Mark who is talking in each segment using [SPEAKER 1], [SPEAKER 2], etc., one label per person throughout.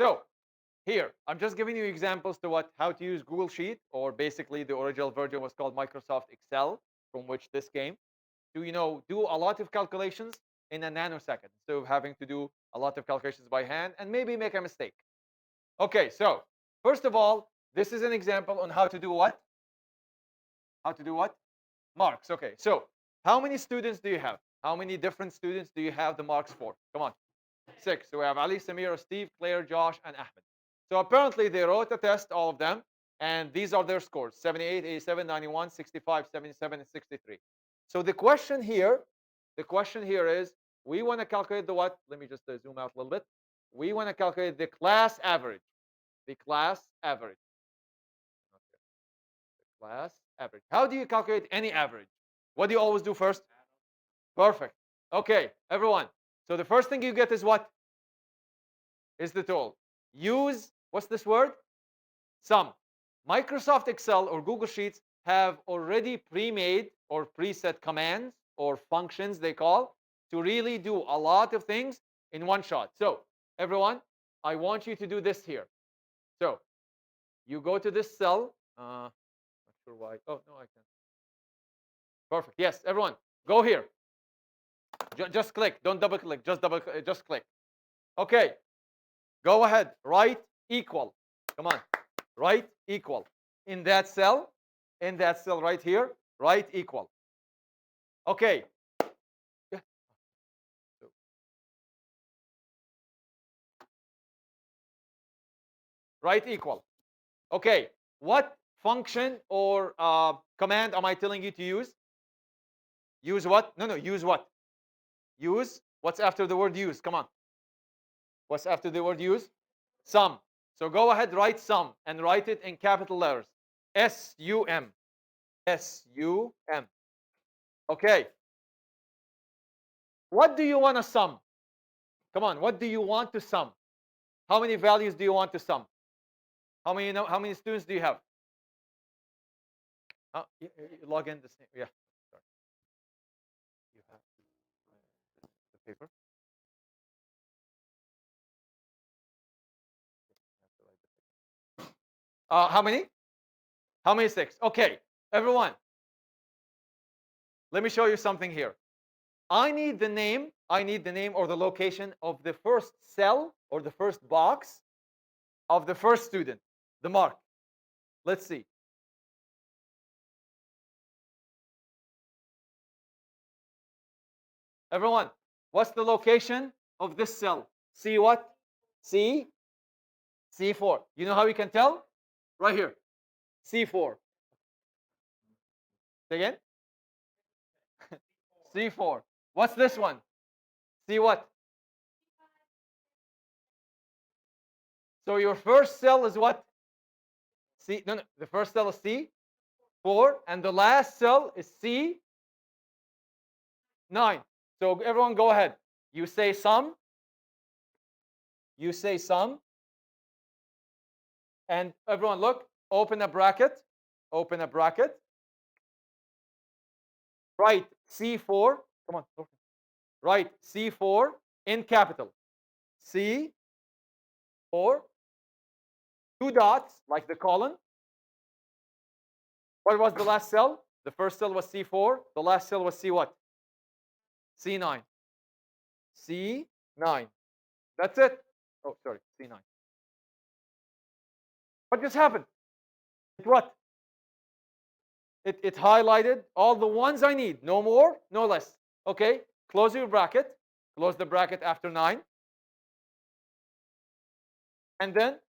[SPEAKER 1] So here, I'm just giving you examples to how to use Google Sheet, or basically the original version was called Microsoft Excel, from which this came, to do a lot of calculations in a nanosecond, instead of having to do a lot of calculations by hand and maybe make a mistake. Okay, so first of all, this is an example on how to do what? How to do what? Marks. Okay, so how many students do you have? How many different students do you have the marks for? Come on. 6. So we have Ali, Samira, Steve, Claire, Josh, and Ahmed. So apparently they wrote a test, all of them, and these are their scores: 78, 87, 91, 65, 77, and 63. So the question here is, we want to calculate the what? Let me just zoom out a little bit. We want to calculate the class average. The class average. Okay. The class average. How do you calculate any average? What do you always do first? Perfect. Okay, everyone. So the first thing you get is what? Is the tool. Use, what's this word? Sum. Microsoft Excel or Google Sheets have already pre-made or preset commands or functions, they call, to really do a lot of things in one shot. So everyone, I want you to do this here. So you go to this cell. Not sure why. Oh, no, I can. Perfect. Yes, everyone, go here. Just click. Don't double click. Just click. Okay. Go ahead. Write equal. Come on. Write equal. In that cell right here, write equal. Okay. Yeah. So, write equal. Okay. What function or command am I telling you to use? Use what? No, use what? Use. What's after the word use? Come on. What's after the word use? Sum. So go ahead, write sum, and write it in capital letters. S-U-M. S-U-M. Okay. What do you want to sum? Come on, what do you want to sum? How many values do you want to sum? How many students do you have? You log in the same. Yeah. Sorry. You have the paper. How many? How many? 6. Okay. Everyone, let me show you something here. I need the name or the location of the first cell or the first box of the first student, the mark. Let's see. Everyone, what's the location of this cell? C what? C? C4. You know how you can tell? Right here. C4. Say again? C4. What's this one? C what? So your first cell is what? C. No, the first cell is C4, and the last cell is C9. So everyone go ahead. You say sum. You say sum. And everyone look, open a bracket. Open a bracket. Write C4. Come on. Okay. Write C4 in capital. C4. 2 dots, like the colon. What was the last cell? The first cell was C4. The last cell was C what? C9. C9. That's it. Oh, sorry, C9. What just happened? It what? It highlighted all the ones I need. No more, no less. Okay, close your bracket. Close the bracket after 9. And then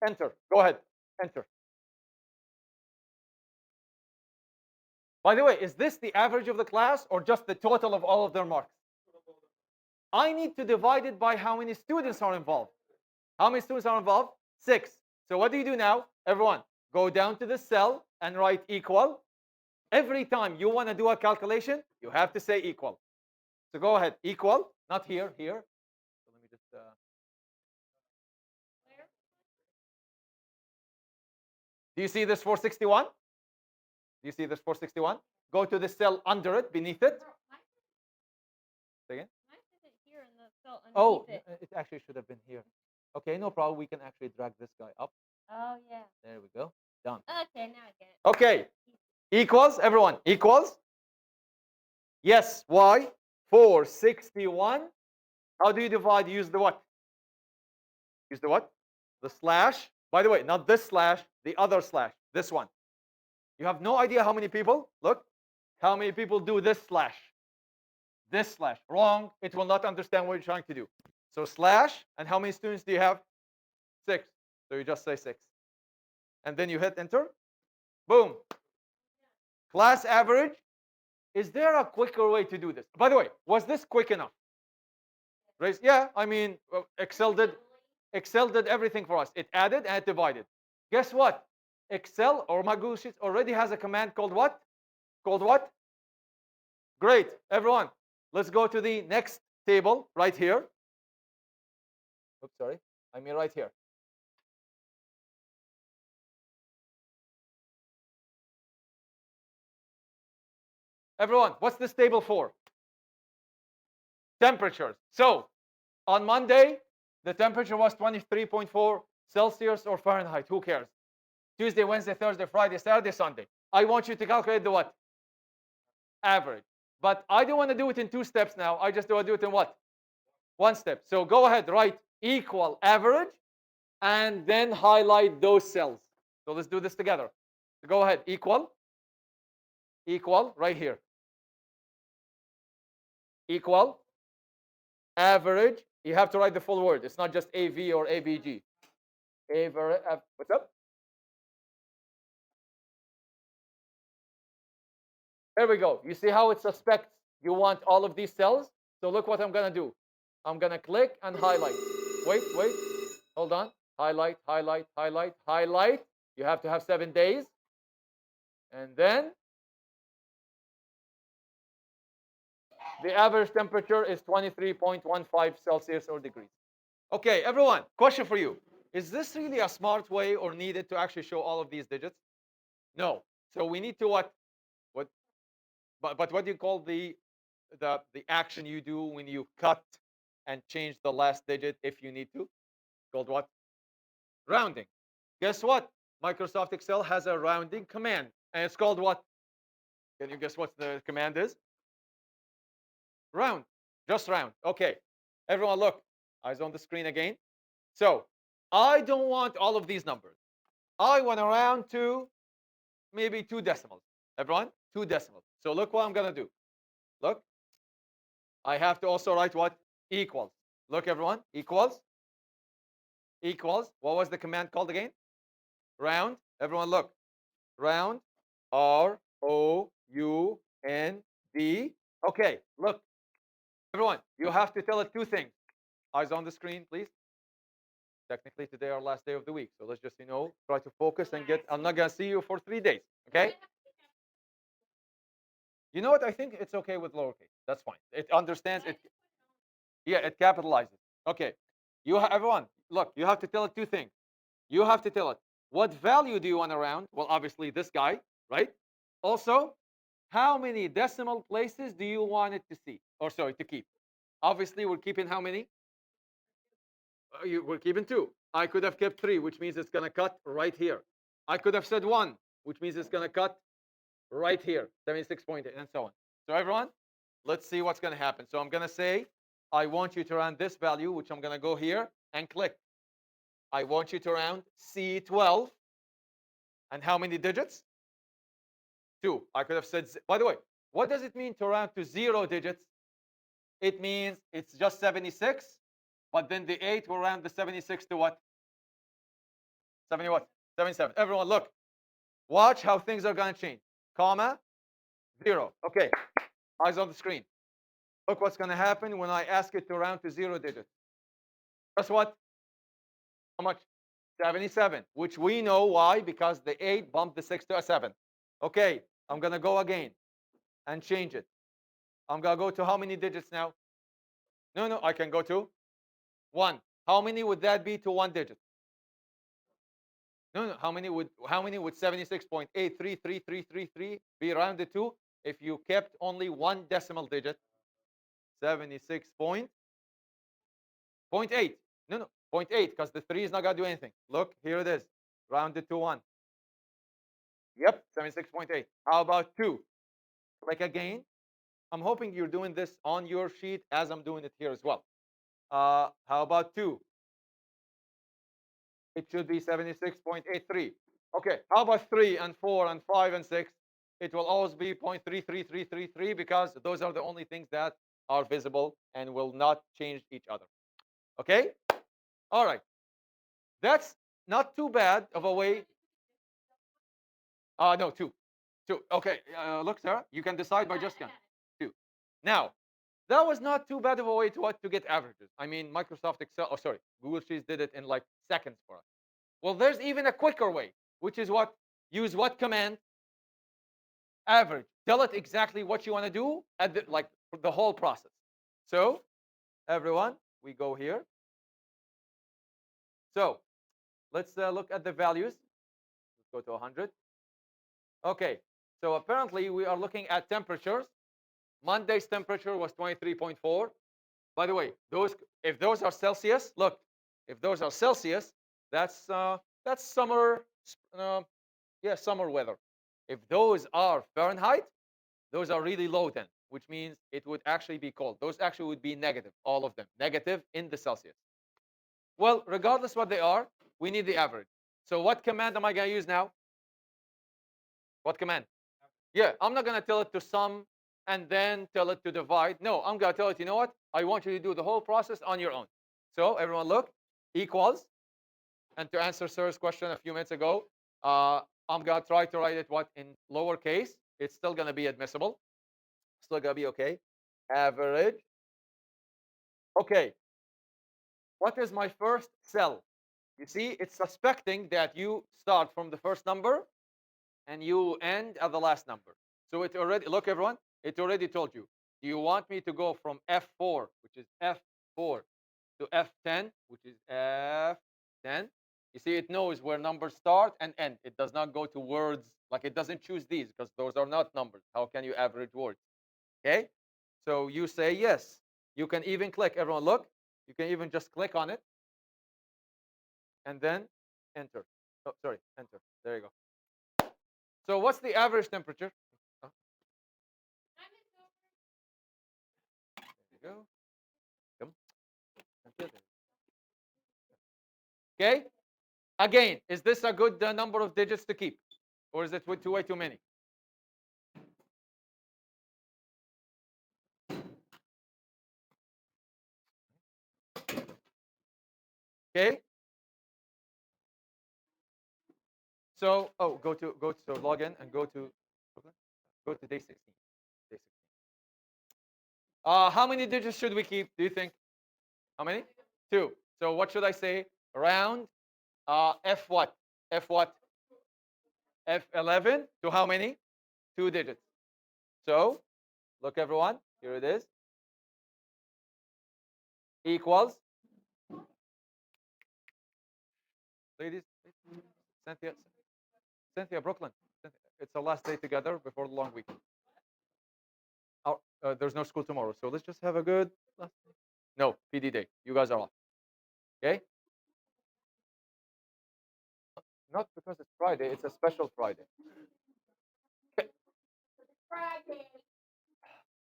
[SPEAKER 1] enter. Go ahead. Enter. By the way, is this the average of the class or just the total of all of their marks? I need to divide it by how many students are involved. How many students are involved? 6. So what do you do now? Everyone, go down to the cell and write equal. Every time you want to do a calculation, you have to say equal. So go ahead, equal, not here, here. So let me just. Do you see this 461? Do you see this 461? Go to the cell under it, beneath it. Say again? Oh, it actually should have been here. Okay, no problem. We can actually drag this guy up.
[SPEAKER 2] Oh, yeah.
[SPEAKER 1] There we go. Done.
[SPEAKER 2] Okay, now I get it.
[SPEAKER 1] Okay. Equals, everyone. Equals. Yes. Why? 461. How do you divide? Use the what? Use the what? The slash. By the way, not this slash, the other slash. This one. You have no idea how many people, look, how many people do this slash. This slash. Wrong. It will not understand what you're trying to do. So slash, and how many students do you have? 6. So you just say 6. And then you hit enter. Boom. Class average. Is there a quicker way to do this? By the way, was this quick enough? Raise, yeah, I mean, Excel did everything for us. It added and it divided. Guess what? Excel or my Google Sheets already has a command called what? Called what? Great, everyone. Let's go to the next table right here. Oops, sorry. I mean right here. Everyone, what's this table for? Temperatures. So on Monday, the temperature was 23.4 Celsius or Fahrenheit. Who cares? Tuesday, Wednesday, Thursday, Friday, Saturday, Sunday. I want you to calculate the what? Average. But I don't want to do it in 2 steps now. I just want to do it in what? 1 step. So go ahead, write equal average, and then highlight those cells. So let's do this together. So go ahead, equal, right here. Equal, average. You have to write the full word. It's not just AV or AVG. Average. What's up? There we go. You see how it suspects you want all of these cells? So look what I'm going to do. I'm going to click and highlight. Wait. Hold on. Highlight, highlight, highlight, highlight. You have to have 7 days. And then the average temperature is 23.15 Celsius or degrees. Okay, everyone, question for you. Is this really a smart way or needed to actually show all of these digits? No. So we need to what? But what do you call the action you do when you cut and change the last digit if you need to? Called what? Rounding. Guess what? Microsoft Excel has a rounding command, and it's called what? Can you guess what the command is? Round. Just round. Okay. Everyone, look. Eyes on the screen again. So I don't want all of these numbers. I want to round to maybe 2 decimals. Everyone, 2 decimals. So look what I'm going to do. Look. I have to also write what? Equals. Look, everyone. Equals. Equals. What was the command called again? Round. Everyone, look. Round. ROUND. Okay, look. Everyone, you have to tell it 2 things. Eyes on the screen, please. Technically, today our last day of the week. So let's just, try to focus and get. I'm not going to see you for 3 days. Okay? You know what? I think it's okay with lowercase. That's fine. It understands it. Yeah, it capitalizes. Okay. Everyone, look, you have to tell it 2 things. You have to tell it what value do you want to round? Well, obviously this guy, right? Also, how many decimal places do you want it to see? Or sorry, to keep? Obviously, we're keeping how many? We're keeping 2. I could have kept 3, which means it's going to cut right here. I could have said 1, which means it's going to cut right here, 76.8, and so on. So everyone, let's see what's going to happen. So I'm going to say, I want you to round this value, which I'm going to go here and click. I want you to round C12. And how many digits? 2. I could have said, by the way, what does it mean to round to 0 digits? It means it's just 76, but then the 8 will round the 76 to what? 70 what? 77. Everyone, look. Watch how things are going to change. Comma, 0. Okay, eyes on the screen. Look what's going to happen when I ask it to round to 0 digits. Guess what? How much? 77, which we know why, because the 8 bumped the 6 to a 7. Okay, I'm going to go again and change it. I'm going to go to how many digits now? No, I can go to 1. How many would that be to 1 digit? No. How many would 76.833333 be rounded to if you kept only 1 decimal digit? 76.8. No. 0.8, because the 3 is not going to do anything. Look, here it is. Rounded to 1. Yep, 76.8. How about 2? Click again. I'm hoping you're doing this on your sheet as I'm doing it here as well. How about 2? It should be 76.83. Okay, how about 3 and 4 and 5 and 6? It will always be 0.33333 because those are the only things that are visible and will not change each other. Okay? All right. That's not too bad of a way. No, 2. 2. Okay, look, Sarah, you can decide by just counting. 2. Now, that was not too bad of a way to what to get averages. I mean, Microsoft Excel, oh sorry, Google Sheets did it in like seconds for us. Well, there's even a quicker way, which is what? Use what command? Average. Tell it exactly what you want to do at the whole process. So, everyone, we go here. So, let's look at the values. Let's go to 100. Okay. So apparently we are looking at temperatures. Monday's temperature was 23.4. By the way, if those are Celsius, look, if those are Celsius, that's summer, summer weather. If those are Fahrenheit, those are really low then, which means it would actually be cold. Those actually would be negative, all of them, negative in the Celsius. Well, regardless what they are, we need the average. So what command am I going to use now? What command? Yeah, I'm not going to tell it to sum and then tell it to divide. No, I'm going to tell it, you know what? I want you to do the whole process on your own. So everyone look, equals. And to answer Sir's question a few minutes ago, I'm going to try to write it what in lowercase. It's still going to be admissible. Still going to be okay. Average. Okay. What is my first cell? You see, it's suspecting that you start from the first number and you end at the last number. So it already, look everyone, it already told you. Do you want me to go from F4, which is F4, to F10, which is F10? You see, it knows where numbers start and end. It does not go to words, like it doesn't choose these because those are not numbers. How can you average words? Okay? So you say yes. You can even click, everyone look, you can even just click on it and then enter. Oh, sorry, enter. There you go. So what's the average temperature? Oh, there you go. Come. Okay. Again, is this a good number of digits to keep, or is it way too many? Okay. So, so log in and go to day 16. Day 16. How many digits should we keep? Do you think? How many? 2. So what should I say? Round F what? F what? F11 to how many? 2 digits. So look everyone, here it is. Equals. Ladies, Cynthia, Brooklyn. It's the last day together before the long weekend. There's no school tomorrow, so let's just have a good. No, PD day. You guys are off. Okay? Not because it's Friday. It's a special Friday.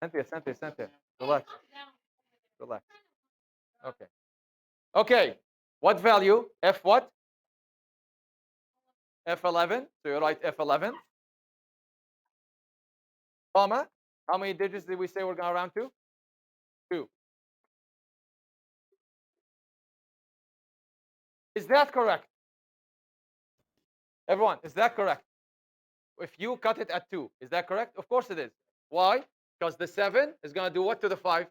[SPEAKER 1] Okay. Cynthia. Relax. Relax. Okay. Okay. What value? F what? F11. So you write F11. Comma. How many digits did we say we're going to round to? 2. Is that correct? Everyone, is that correct? If you cut it at 2, is that correct? Of course it is. Why? Because the 7 is going to do what to the 5?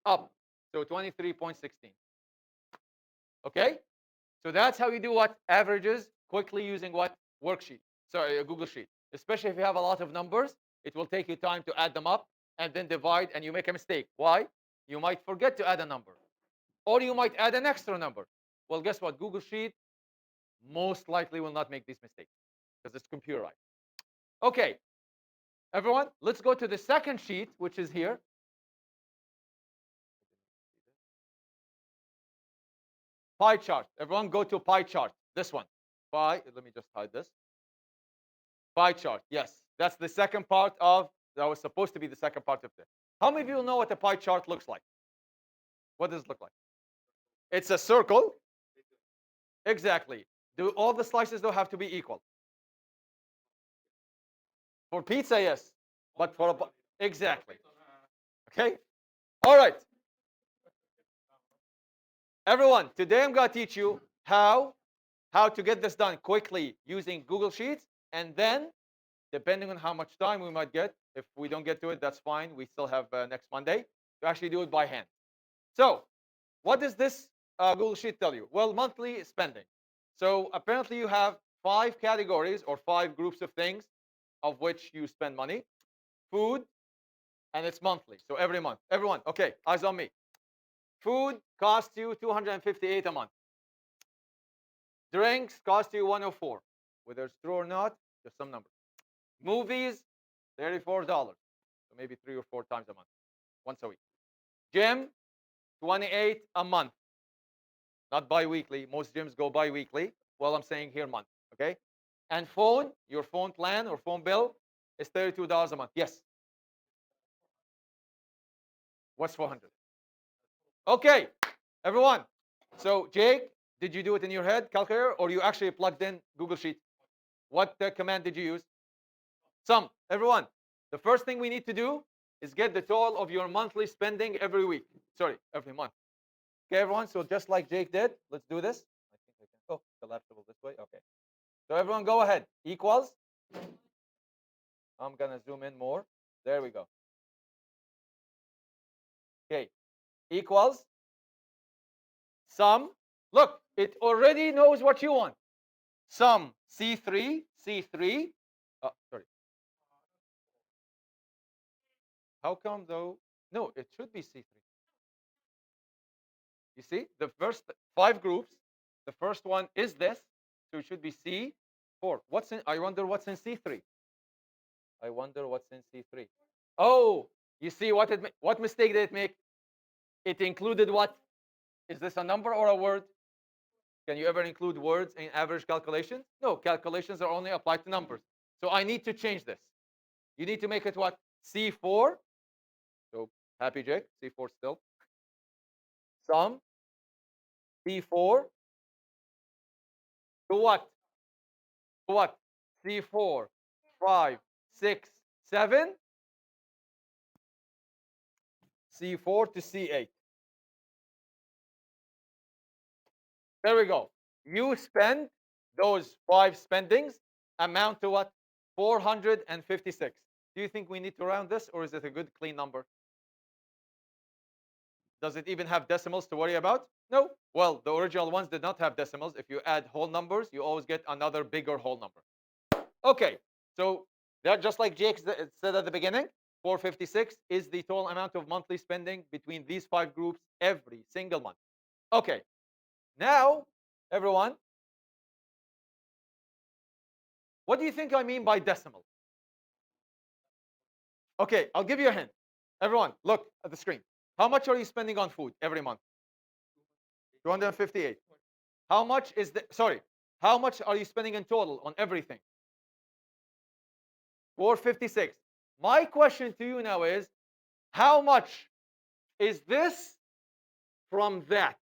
[SPEAKER 1] Up. So 23.16. Okay? So that's how you do what? Averages quickly using what? Worksheet. Sorry, a Google Sheet. Especially if you have a lot of numbers, it will take you time to add them up and then divide, and you make a mistake. Why? You might forget to add a number. Or you might add an extra number. Well, guess what? Google Sheet most likely will not make these mistakes because it's computerized. Okay, everyone, let's go to the second sheet, which is here. Pie chart. Everyone go to pie chart. This one. Pie. Let me just hide this. Pie chart. Yes. That's the second part of, that was supposed to be the second part of this. How many of you know what a pie chart looks like? What does it look like? It's a circle. Exactly. Do all the slices though have to be equal? For pizza, yes. But for a exactly. Okay? All right. Everyone, today I'm going to teach you how to get this done quickly using Google Sheets, and then depending on how much time we might get, if we don't get to it, that's fine. We still have next Monday to actually do it by hand. So, what does this Google Sheet tell you? Well, monthly spending. So apparently you have 5 categories or 5 groups of things of which you spend money. Food, and it's monthly. So every month. Everyone, okay, eyes on me. Food costs you 258 a month. Drinks cost you 104. Whether it's true or not, just some numbers. Movies, $34. So maybe 3 or 4 times a month, once a week. Gym, 28 a month. Not bi-weekly. Most gyms go bi-weekly. Well, I'm saying here month. Okay. And phone, your phone plan or phone bill is $32 a month. Yes. What's 400? Okay, everyone. So Jake, did you do it in your head, calculator, or you actually plugged in Google Sheet? What command did you use? Sum. Everyone, the first thing we need to do is get the total of your monthly spending every week. Sorry, every month. Okay, everyone. So just like Jake did, let's do this. I think I can. Oh, the laptop this way. Okay. So everyone, go ahead. Equals. I'm gonna zoom in more. There we go. Okay. Equals. Sum. Look, it already knows what you want. Sum C3, C3. Sorry. How come though? No, it should be C3. You see, the first 5 groups, the first one is this, so it should be C4. What's in? I wonder what's in C3. I wonder what's in C3. Oh, you see what mistake did it make? It included what? Is this a number or a word? Can you ever include words in average calculations? No, calculations are only applied to numbers. So I need to change this. You need to make it what? C4. So happy Jake, C4 still. Sum C4 to what? To what? C4, 5, 6, 7. C4 to C8. There we go. You spend those 5 spendings amount to what? 456. Do you think we need to round this, or is it a good clean number? Does it even have decimals to worry about? No. Well, the original ones did not have decimals. If you add whole numbers, you always get another bigger whole number. Okay, so that just like Jake said at the beginning, 456 is the total amount of monthly spending between these 5 groups every single month. Okay, now everyone, what do you think I mean by decimal? Okay, I'll give you a hint. Everyone, look at the screen. How much are you spending on food every month? 258. How much is the, sorry, how much are you spending in total on everything? 456. My question to you now is, how much is this from that?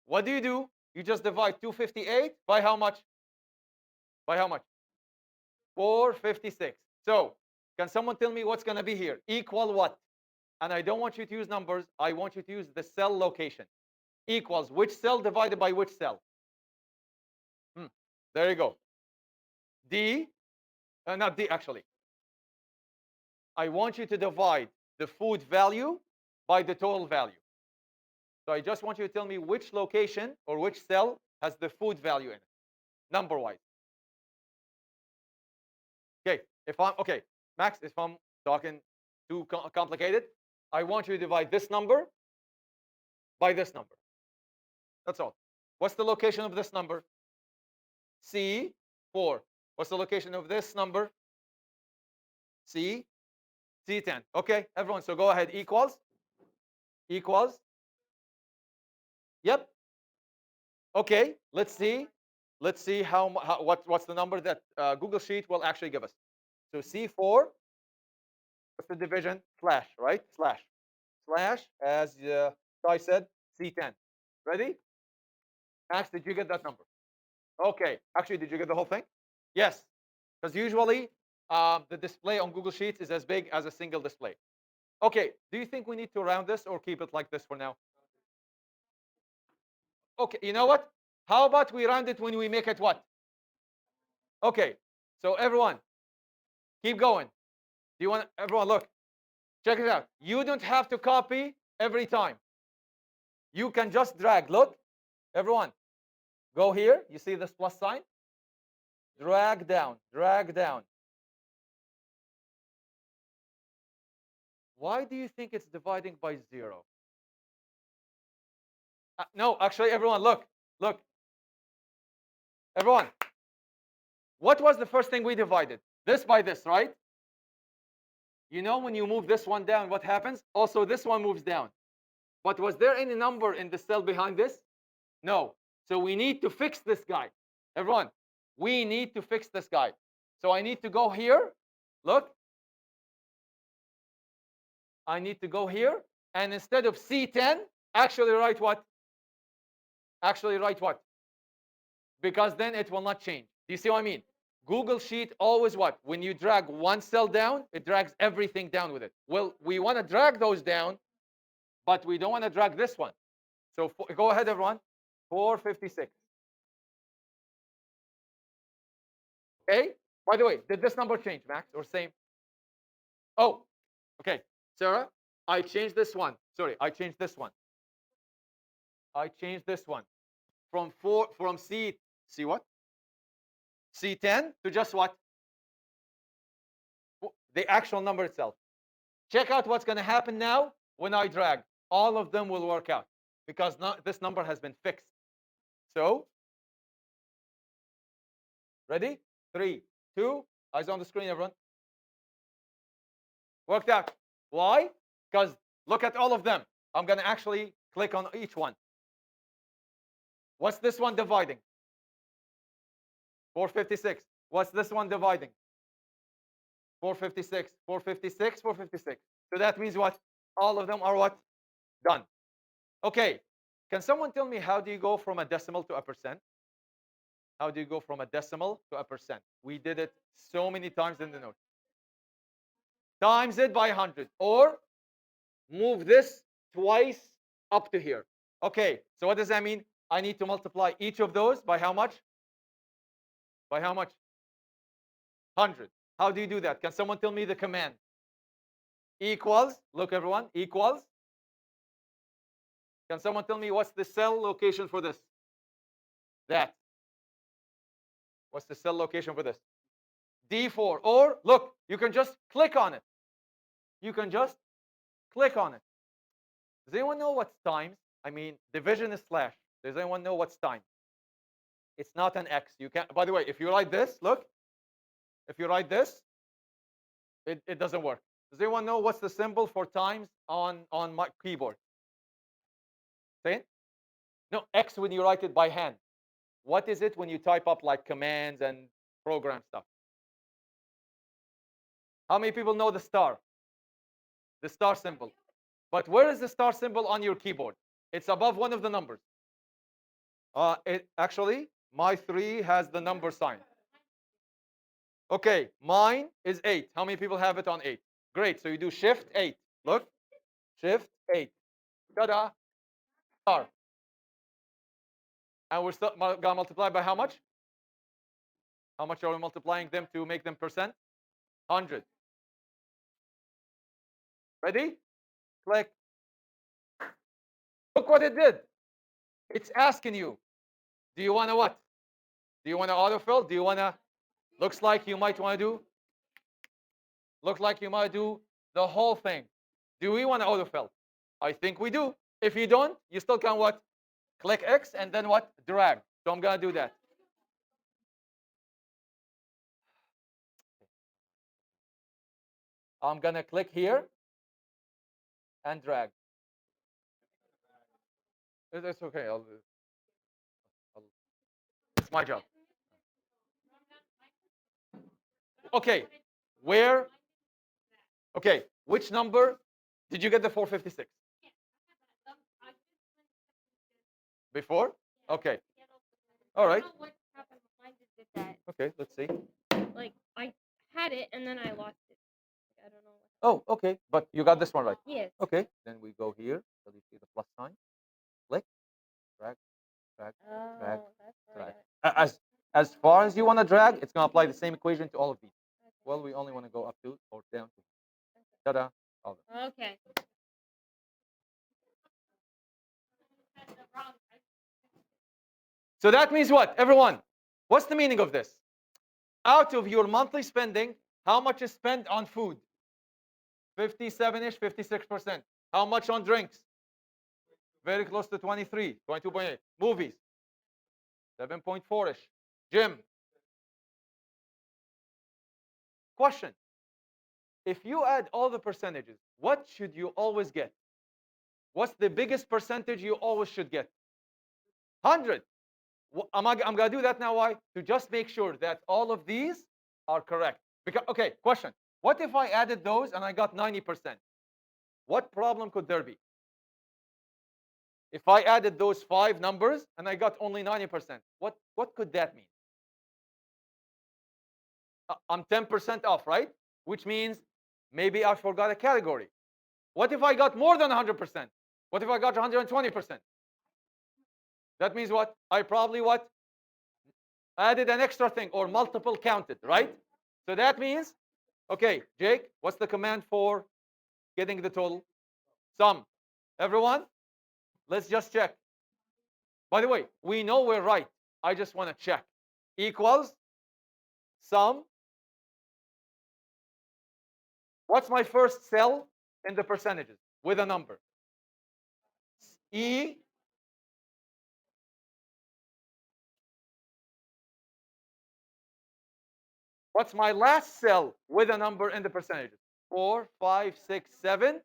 [SPEAKER 1] What do? You just divide 258 by how much? By how much? 456. So, can someone tell me what's going to be here? Equal what? And I don't want you to use numbers. I want you to use the cell location. Equals which cell divided by which cell? There you go. D, not D actually. I want you to divide the food value by the total value. So I just want you to tell me which location or which cell has the food value in it, number wise. Okay, okay, Max, if I'm talking too complicated, I want you to divide this number by this number. That's all. What's the location of this number? C4. What's the location of this number? C10. Okay, everyone, so go ahead. Equals. Yep. Okay, let's see. Let's see what's the number that Google Sheet will actually give us. So C4, what's the division? Slash, right? Slash. Slash, as Sai said, C10. Ready? Max, did you get that number? Okay. Actually, did you get the whole thing? Yes. Because usually the display on Google Sheets is as big as a single display. Okay. Do you think we need to round this or keep it like this for now? Okay. You know what? How about we round it when we make it what? Okay. So everyone, keep going. Do you want everyone look? Check it out. You don't have to copy every time. You can just drag. Look, everyone, go here. You see this plus sign? Drag down, drag down. Why do you think it's dividing by 0? No, actually, everyone, look, look. Everyone, what was the first thing we divided? This by this, right? You know when you move this one down, what happens? Also, this one moves down. But was there any number in the cell behind this? No. So we need to fix this guy. Everyone, we need to fix this guy. So I need to go here. Look. I need to go here. And instead of C10, actually write what? Actually write what? Because then it will not change. Do you see what I mean? Google Sheet always what? When you drag one cell down, it drags everything down with it. Well, we want to drag those down, but we don't want to drag this one. So go ahead, everyone. 456. Okay? By the way, did this number change, Max, or same? Oh, okay. Sarah, I changed this one. Sorry, I changed this one. I changed this one from C what? C10 to just what? The actual number itself. Check out what's going to happen now when I drag. All of them will work out because this number has been fixed. So, ready? 3, 2, eyes on the screen, everyone. Worked out. Why? Because look at all of them. I'm going to actually click on each one. What's this one dividing? 456. What's this one dividing? 456, 456, 456. So that means what? All of them are what? Done. Okay. Can someone tell me how do you go from a decimal to a percent? How do you go from a decimal to a percent? We did it so many times in the note. Times it by 100 or move this twice up to here. Okay, so what does that mean? I need to multiply each of those by how much? By how much? 100. How do you do that? Can someone tell me the command? Equals, look everyone, equals. Can someone tell me what's the cell location for this? That. What's the cell location for this? D4. Or look, you can just click on it. You can just click on it. Does anyone know what's times? I mean, division is slash. Does anyone know what's time? It's not an X. You can't. By the way, if you write this, look. If you write this, it doesn't work. Does anyone know what's the symbol for times on my keyboard? Say it. No, X when you write it by hand. What is it when you type up like commands and program stuff? How many people know the star? The star symbol. But where is the star symbol on your keyboard? It's above one of the numbers. Actually, my 3 has the number sign. Okay, mine is 8. How many people have it on 8? Great. So you do shift 8. Look, shift 8. Ta-da! Star. And we're still gonna multiply by how much? How much are we multiplying them to make them percent? 100. Ready? Click. Look what it did. It's asking you, do you want to what? Do you want to autofill? Do you want to, looks like you might want to do, look like you might do the whole thing. Do we want to autofill? I think we do. If you don't, you still can what? Click X and then what? Drag. So I'm going to do that. I'm going to click here and drag. It's okay. my job. Okay, where? Okay, which number did you get the 456? Before? Okay. All right. Okay, let's see.
[SPEAKER 2] Like I had it and then I lost it. I don't know.
[SPEAKER 1] Oh, okay, but you got this one right.
[SPEAKER 2] Yes.
[SPEAKER 1] Okay, then we go here. So you see the plus sign. Click, drag, drag, drag,
[SPEAKER 2] Oh, that's
[SPEAKER 1] drag.
[SPEAKER 2] right.
[SPEAKER 1] As far as you want to drag, it's gonna apply the same equation to all of these. Well, we only want to go up to or down to. Ta-da! All of them.
[SPEAKER 2] Okay.
[SPEAKER 1] So that means what, everyone? What's the meaning of this? Out of your monthly spending, how much is spent on food? 57-ish, 56%. How much on drinks? Very close to 23, 22.8. Movies, 7.4-ish. Gym. Question. If you add all the percentages, what should you always get? What's the biggest percentage you always should get? 100. I'm going to do that now. Why? To just make sure that all of these are correct. Because, okay, question. What if I added those and I got 90%? What problem could there be? If I added those 5 numbers and I got only 90%, what could that mean? I'm 10% off, right? Which means maybe I forgot a category. What if I got more than 100%? What if I got 120%? That means what? I probably what? Added an extra thing or multiple counted, right? So that means, okay, Jake, what's the command for getting the total? Sum. Everyone, let's just check. By the way, we know we're right. I just want to check. Equals sum. What's my first cell in the percentages with a number? E. What's my last cell with a number in the percentages? 4, 5, 6, 7.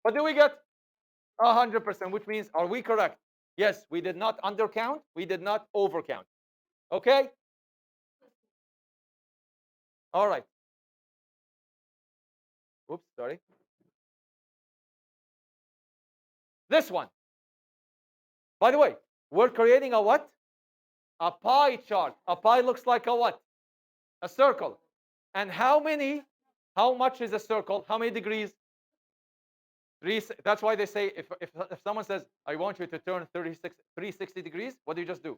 [SPEAKER 1] What did we get? 100%, which means, are we correct? Yes, we did not undercount. We did not overcount. Okay? All right. Oops, sorry. This one. By the way, we're creating a what? A pie chart. A pie looks like a what? A circle. And how much is a circle? How many degrees? That's why they say if someone says, I want you to turn 360 degrees, what do you just do?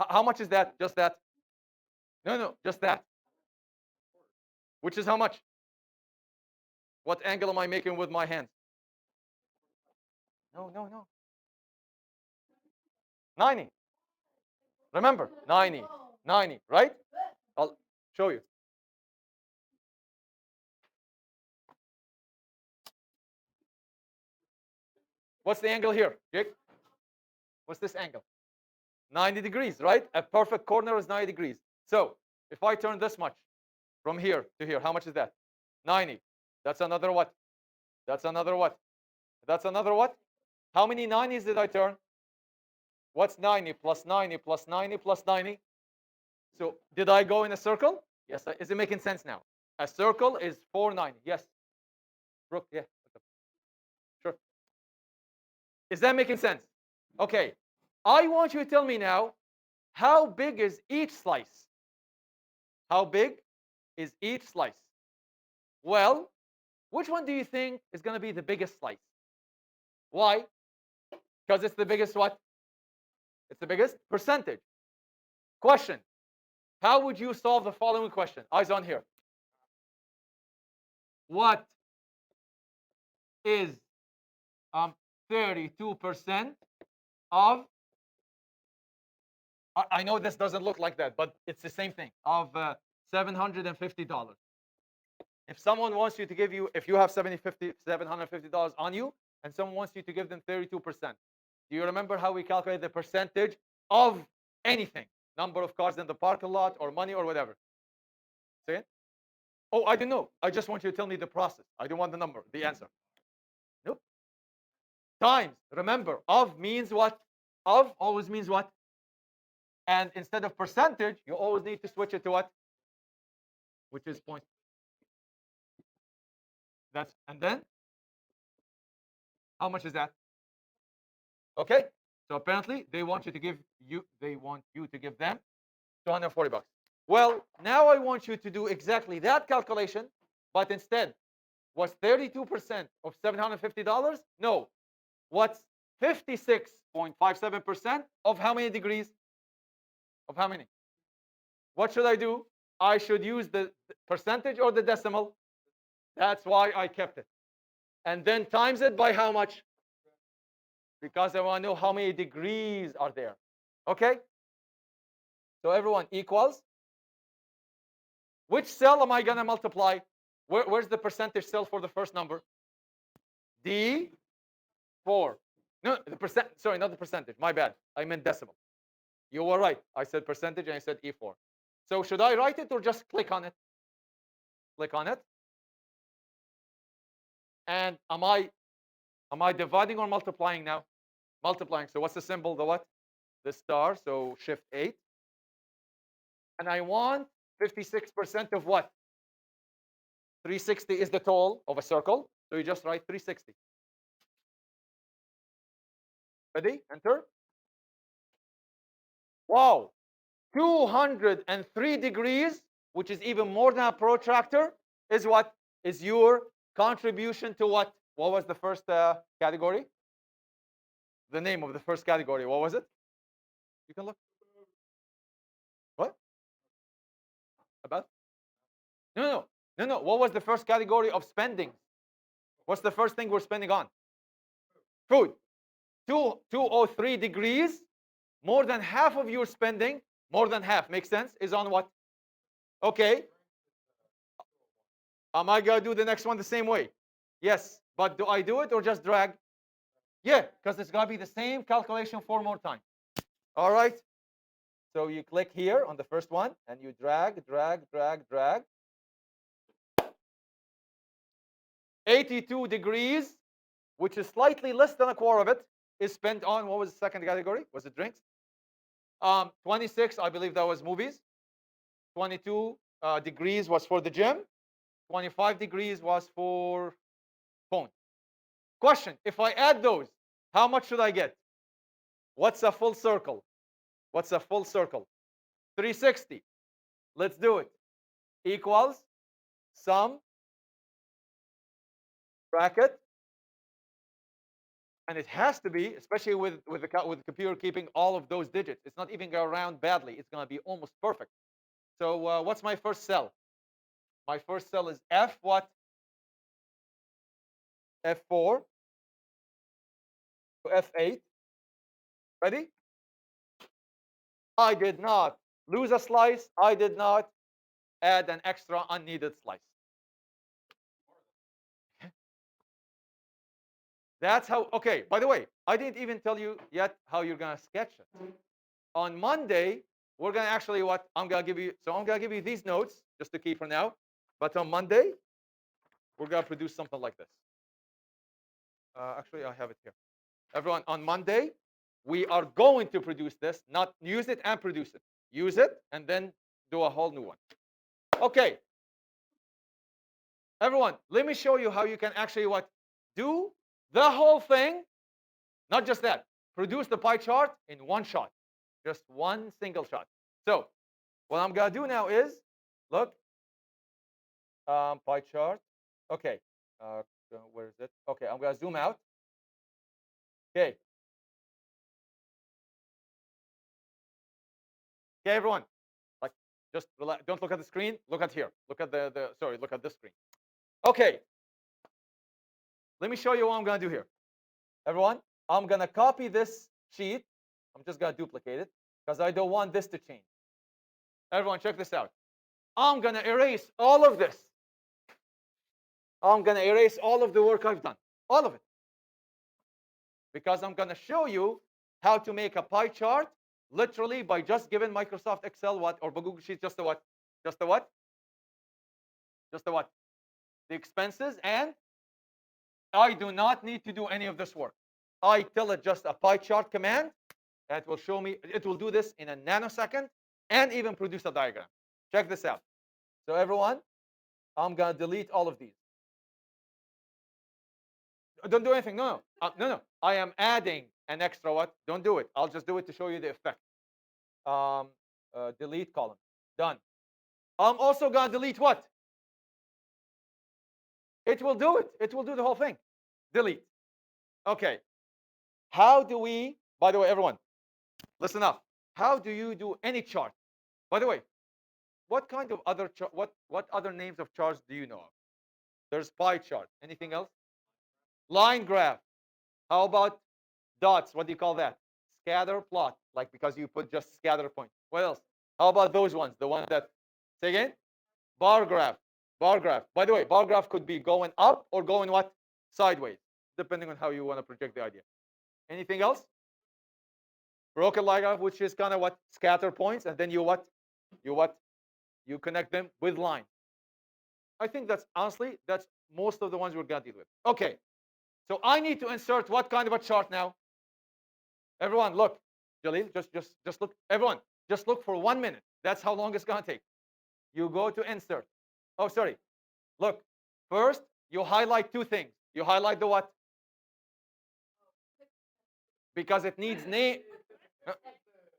[SPEAKER 1] How much is that? Just that? No, just that. Which is how much? What angle am I making with my hands? No. 90. Remember, 90, right? I'll show you. What's the angle here, Jake? What's this angle? 90 degrees, right? A perfect corner is 90 degrees. So if I turn this much from here to here, how much is that? 90. That's another what? That's another what? That's another what? How many 90s did I turn? What's 90 plus 90 plus 90 plus 90? So did I go in a circle? Yes. Is it making sense now? A circle is 490. Yes. Brooke, yeah. Sure. Is that making sense? Okay. I want you to tell me now, how big is each slice? How big is each slice? Well, which one do you think is going to be the biggest slice? Why? Because it's the biggest what? It's the biggest percentage. Question. How would you solve the following question? Eyes on here. What is 32% of, I know this doesn't look like that, but it's the same thing, of $750. If someone wants you to give you, if you have $750 on you, and someone wants you to give them 32%, do you remember how we calculate the percentage of anything? Number of cars in the parking lot or money or whatever. Say it? Oh, I don't know. I just want you to tell me the process. I don't want the number, the answer. Nope. times. Remember, of means what? Of always means what? And instead of percentage, you always need to switch it to what? Which is point. That's and then how much is that? Okay. So apparently they want you to give them 240 bucks. Well, now I want you to do exactly that calculation, but instead, was 32% of $750? No. What's 56.57% of how many degrees? Of how many? What should I do? I should use the percentage or the decimal. That's why I kept it. And then times it by how much? Because I want to know how many degrees are there. Okay? So everyone equals. Which cell am I going to multiply? Where's the percentage cell for the first number? D4. No, the percent. Sorry, not the percentage. My bad. I meant decimal. You were right. I said percentage and I said E4. So should I write it or just click on it? Click on it. And am I dividing or multiplying now? Multiplying. So what's the symbol? The what? The star. So shift 8. And I want 56% of what? 360 is the total of a circle. So you just write 360. Ready? Enter. Wow. 203 degrees, which is even more than a protractor, is what? Is your contribution to what? What was the first category? The name of the first category. What was it? You can look. What? About? No, no, no, no. What was the first category of spending? What's the first thing we're spending on? Food. 203 degrees. More than half of your spending, more than half, makes sense, is on what? Okay. Am I going to do the next one the same way? Yes. But do I do it or just drag? Yeah, because it's going to be the same calculation 4 more times. All right. So you click here on the first one and you drag, drag, drag, drag. 82 degrees, which is slightly less than a quarter of it, is spent on, what was the second category? Was it drinks? 26, I believe that was movies. 22 degrees was for the gym. 25 degrees was for phone. Question, if I add those, how much should I get? What's a full circle? What's a full circle? 360. Let's do it. Equals sum, bracket, and it has to be, especially with the computer keeping all of those digits. It's not even going to round badly. It's going to be almost perfect. So what's my first cell? My first cell is F what? F4 to F8. Ready? I did not lose a slice. I did not add an extra unneeded slice. That's how, okay, by the way, I didn't even tell you yet how you're going to sketch it. On Monday, we're going to actually what? I'm going to give you, so I'm going to give you these notes just to keep for now. But on Monday, we're going to produce something like this. Actually, I have it here. Everyone, on Monday, we are going to produce this, not use it and produce it. Use it and then do a whole new one. Okay. Everyone, let me show you how you can actually what? Do the whole thing, not just that. Produce the pie chart in one shot. Just one single shot. So what I'm going to do now is, look, pie chart. Okay. Where is it? Okay, I'm going to zoom out. Okay. Okay, everyone. Like, just relax. Don't look at the screen. Look at here. Look at look at this screen. Okay. Let me show you what I'm going to do here. Everyone, I'm going to copy this sheet. I'm just going to duplicate it because I don't want this to change. Everyone, check this out. I'm going to erase all of this. I'm going to erase all of the work I've done. All of it. Because I'm going to show you how to make a pie chart literally by just giving Microsoft Excel what, or Google Sheets just the what? Just the what? Just the what? The expenses, and I do not need to do any of this work. I tell it just a pie chart command, and it will show me, it will do this in a nanosecond and even produce a diagram. Check this out. So everyone, I'm going to delete all of these. Don't do anything. No. I am adding an extra what? Don't do it. I'll just do it to show you the effect. Delete column. Done. I'm also going to delete what? It will do it. It will do the whole thing. Delete. Okay. How do we, by the way, everyone, listen up. How do you do any chart? By the way, what kind of other what other names of charts do you know of? There's pie chart. Anything else? Line graph. How about dots? What do you call that? Scatter plot. Like because you put just scatter points. What else? How about those ones? The ones that, say again? Bar graph. Bar graph. By the way, bar graph could be going up or going what? Sideways, depending on how you want to project the idea. Anything else? Broken line graph, which is kind of what? Scatter points, and then you what? You connect them with line. I think that's honestly, that's most of the ones we're gonna deal with. Okay. So I need to insert what kind of a chart now? Everyone, look. Jalil, just look. Everyone, just look for 1 minute. That's how long it's gonna take. You go to insert. Oh, sorry. Look. First, you highlight two things. You highlight the what? Because it needs name.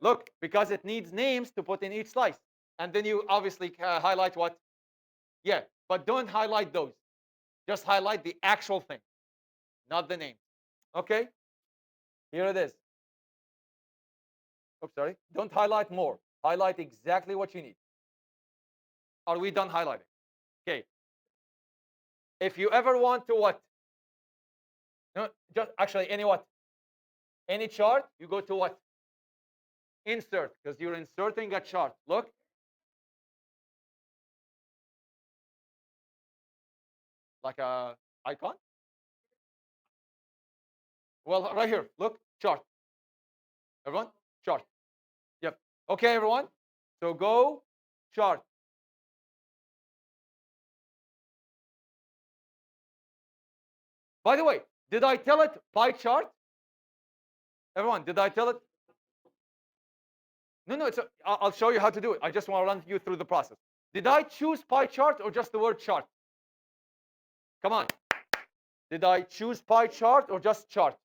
[SPEAKER 1] Look, because it needs names to put in each slice. And then you obviously highlight what? Yeah, but don't highlight those. Just highlight the actual thing, not the name. Okay? Here it is. Oh, sorry. Don't highlight more. Highlight exactly what you need. Are we done highlighting? Okay. If you ever want to what? No, just actually any what? Any chart, you go to what? Insert, because you're inserting a chart. Look. Like a icon? Well, right here. Look, chart. Everyone, chart. Yep. Okay, everyone. So go chart. By the way, did I tell it pie chart? Everyone, did I tell it? No, I'll show you how to do it. I just want to run you through the process. Did I choose pie chart or just the word chart? Come on. Did I choose pie chart or just chart?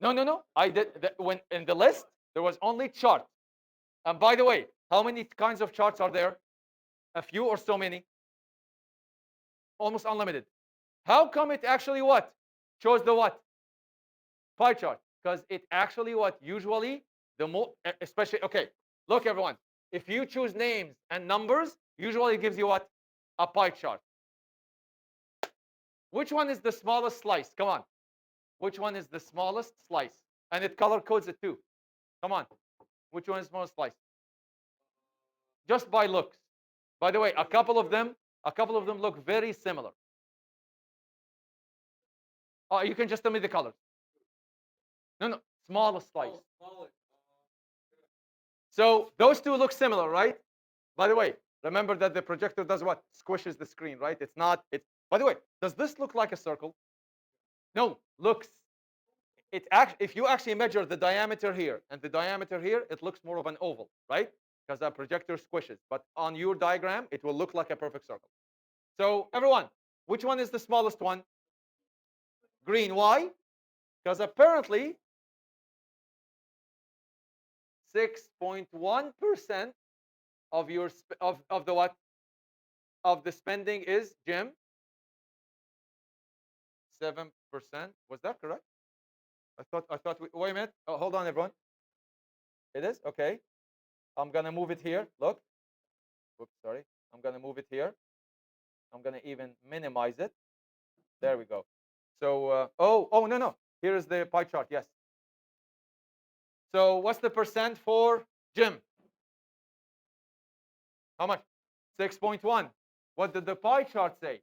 [SPEAKER 1] No. I did. When in the list, there was only chart. And by the way, how many kinds of charts are there? A few or so many? Almost unlimited. How come it actually what? Chose the what? Pie chart. Because it actually what? Usually, the more, especially, okay, look, everyone. If you choose names and numbers, usually it gives you what? A pie chart. Which one is the smallest slice? Come on. Which one is the smallest slice? And it color codes it too. Come on. Which one is the smallest slice? Just by looks. By the way, a couple of them look very similar. Oh, you can just tell me the colors. No, smallest slice. So those two look similar, right? By the way, remember that the projector does what? Squishes the screen, right? It's not. It's. By the way, does this look like a circle? No, looks. If you actually measure the diameter here and the diameter here, it looks more of an oval, right? Because the projector squishes. But on your diagram, it will look like a perfect circle. So everyone, which one is the smallest one? Green. Why? Because apparently 6.1% of your of the what? Of the spending is, Jim? 7%. Was that correct? I thought wait a minute. Oh, hold on, everyone. It is? Okay. I'm gonna move it here. Look. Whoops, sorry. I'm gonna move it here. I'm gonna even minimize it. There we go. So oh no. Here is the pie chart. Yes. So what's the percent for Jim? How much? 6.1. What did the pie chart say?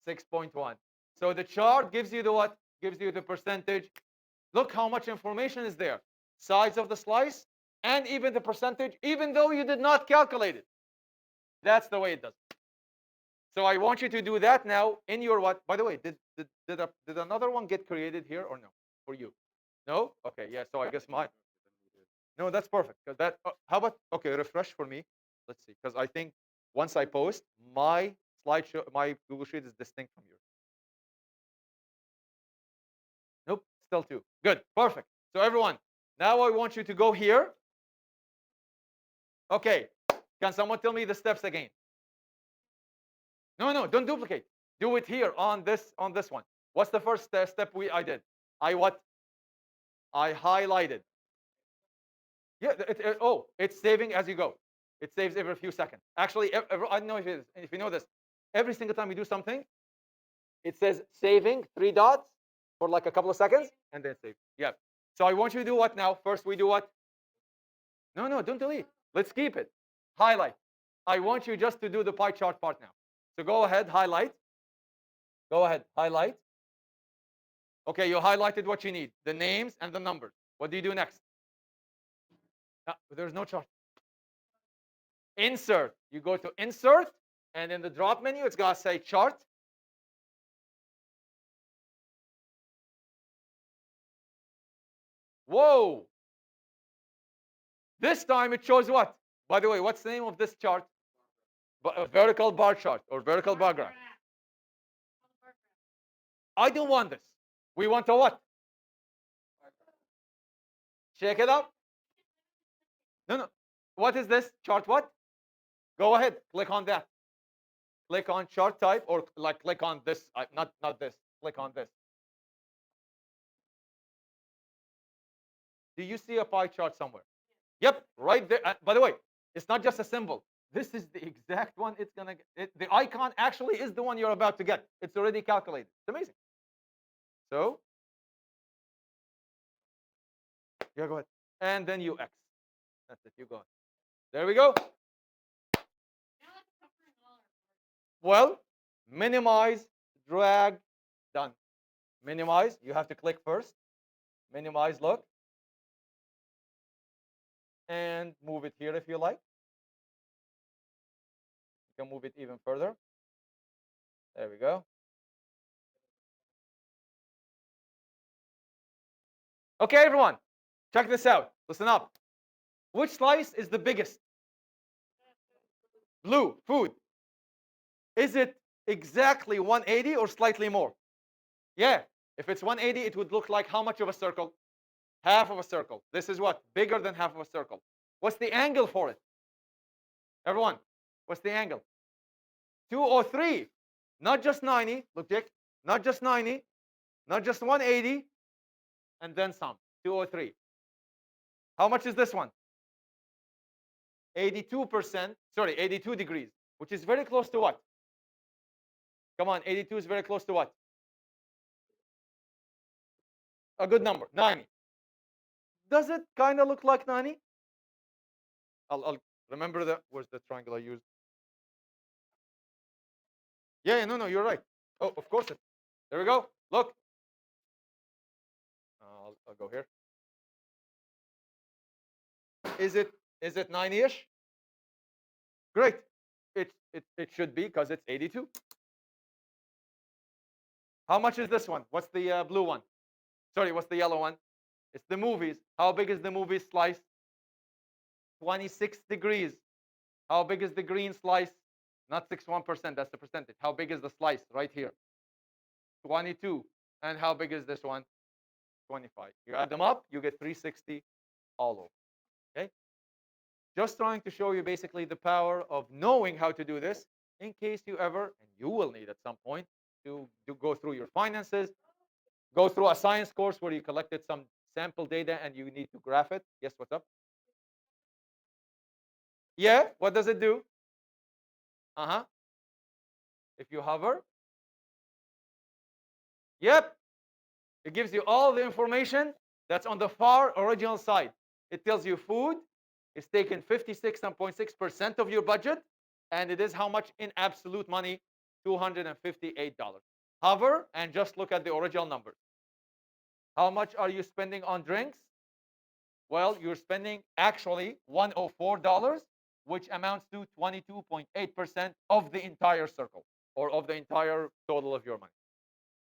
[SPEAKER 1] 6.1. So the chart gives you the what? Gives you the percentage. Look how much information is there. Size of the slice and even the percentage, even though you did not calculate it. That's the way it does. So I want you to do that now in your what? By the way, Did another one get created here or no? For you? No? Okay, yeah. So I guess mine. No, that's perfect. Because that. How about okay? Refresh for me. Let's see. Because I think once I post, my slideshow, my Google Sheet is distinct from yours. Nope, still two. Good, perfect. So everyone, now I want you to go here. Okay. Can someone tell me the steps again? No, no, don't duplicate. Do it here on this one. What's the first step I did? I what? I highlighted. Yeah. It's saving as you go. It saves every few seconds. Actually, I don't know if you know this. Every single time you do something, it says saving 3 dots for like a couple of seconds, and then save. Yeah. So I want you to do what now? First, we do what? No, no, don't delete. Let's keep it. Highlight. I want you just to do the pie chart part now. So go ahead, highlight. Go ahead, highlight. Okay, you highlighted what you need, the names and the numbers. What do you do next? There's no chart. Insert. You go to insert, and in the drop menu, it's got to say chart. Whoa. This time it shows what? By the way, what's the name of this chart? A vertical bar chart or vertical bar graph. I don't want this. We want a what? Check it out. No, no. What is this? Chart what? Go ahead. Click on that. Click on chart type or like click on this. Not this. Click on this. Do you see a pie chart somewhere? Yep, right there. By the way, it's not just a symbol. This is the exact one it's going to get. The icon actually is the one you're about to get. It's already calculated. It's amazing. So, yeah, go ahead. And then you X. That's it. You go. There we go. Well, minimize, drag, done. Minimize. You have to click first. Minimize, look. And move it here if you like. You can move it even further. There we go. Okay, everyone, check this out. Listen up. Which slice is the biggest? Blue, food. Is it exactly 180 or slightly more? Yeah. If it's 180, it would look like how much of a circle? Half of a circle. This is what? Bigger than half of a circle. What's the angle for it? Everyone, what's the angle? 203. Not just 90. Look, Dick. Not just 90. Not just 180. And then some. 203. How much is this one? 82%. Sorry, 82 degrees, which is very close to what? Come on, 82 is very close to what? A good number, 90. Does it kind of look like 90? I'll remember that. Where's the triangle I used? Yeah, no, you're right. Oh, of course. There we go. Look. I'll go here. Is it 90-ish? Great. It should be because it's 82. How much is this one? What's the blue one? Sorry, what's the yellow one? It's the movies. How big is the movie slice? 26 degrees. How big is the green slice? Not 61%, that's the percentage. How big is the slice right here? 22. And how big is this one? 25. You add them up, you get 360 all over. Okay? Just trying to show you basically the power of knowing how to do this in case you ever, and you will need at some point, to go through your finances, go through a science course where you collected some sample data and you need to graph it. Yes, what's up? Yeah, what does it do? If you hover, yep, it gives you all the information that's on the far original side. It tells you food is taken 56.6% of your budget, and it is how much in absolute money? $258. Hover and just look at the original numbers. How much are you spending on drinks? Well, you're spending actually $104, which amounts to 22.8% of the entire circle or of the entire total of your money.